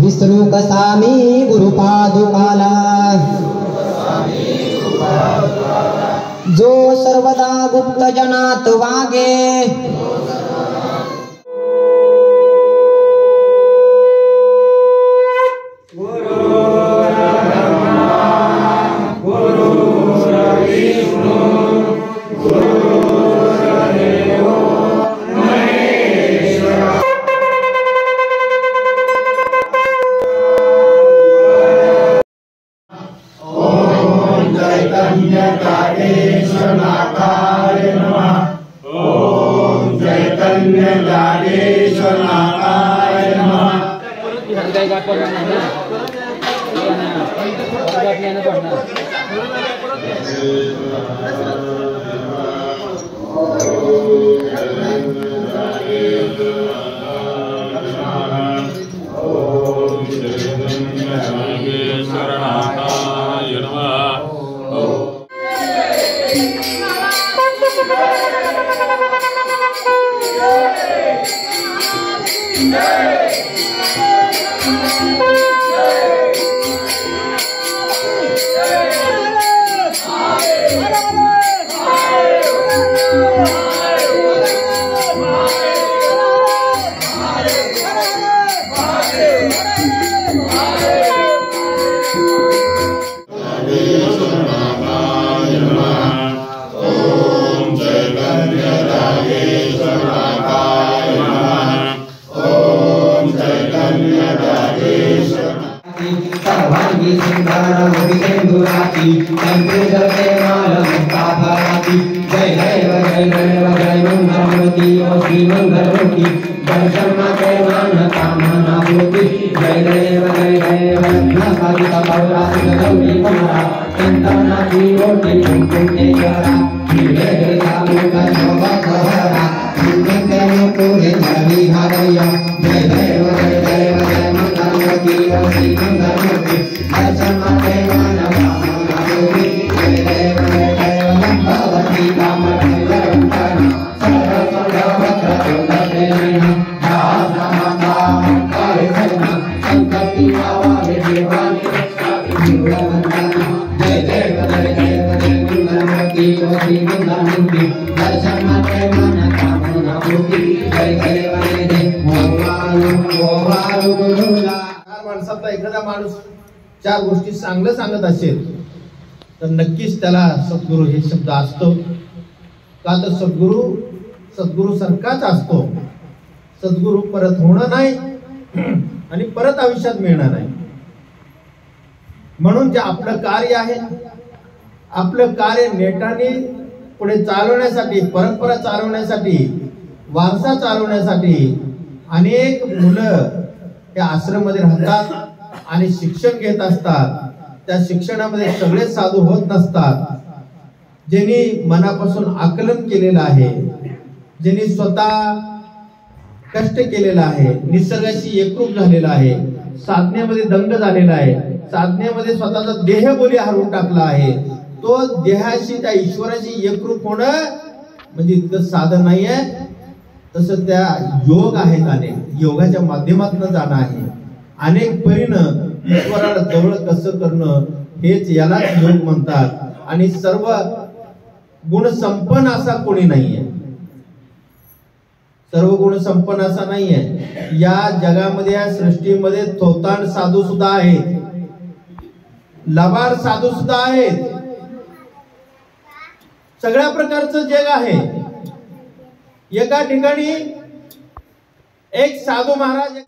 विष्णु कसामी गुरुपादुकाला जो सर्वदा गुप्त जनात वागे एखादा माणूस चार गोष्टी चांगलं सांगत असेल तर नक्कीच त्याला सद्गुरू हे शब्द असतो का तर सद्गुरू सारखाच असतो. सद्गुरू परत होणं नाही आणि परत आयुष्यात मिळणार नाही. म्हणून जे आपलं कार्य आहे आपलं कार्य नेटाने पुढे चालवण्यासाठी परंपरा चालवण्यासाठी वारसा चालवण्यासाठी अनेक मुलं त्या आश्रम मध्ये राहतात आणि शिक्षण घेत असतात. त्या शिक्षणामध्ये सगळे साधू होत नसतात. ज्यांनी मनापासून आकलन केलेलं आहे ज्यांनी स्वतः कष्ट केलेला आहे निसर्गाशी एकरूप झालेला आहे साधनेमध्ये दंग झालेला आहे साधनेमध्ये स्वतःचा देहबोली हरवून टाकला आहे तो देहाशी त्या ईश्वराशी एकरूप होणं म्हणजे इतकं साधन नाही आहे. तसं त्या योग आहेत अनेक योगाच्या माध्यमातून जाणं आहे अनेक परीनं ईश्वराला जवळ कसं करणं हेच यालाच योग म्हणतात. आणि सर्व गुण संपन्न असा कोणी नाहीये सर्व गुण संपन्न असा नाहीये. या जगामध्ये या सृष्टीमध्ये थोतांड साधू सुद्धा आहेत लबाड साधू सुद्धा आहेत सगळ्या प्रकारचं जग आहे. एका ठिकाणी एक साधू महाराज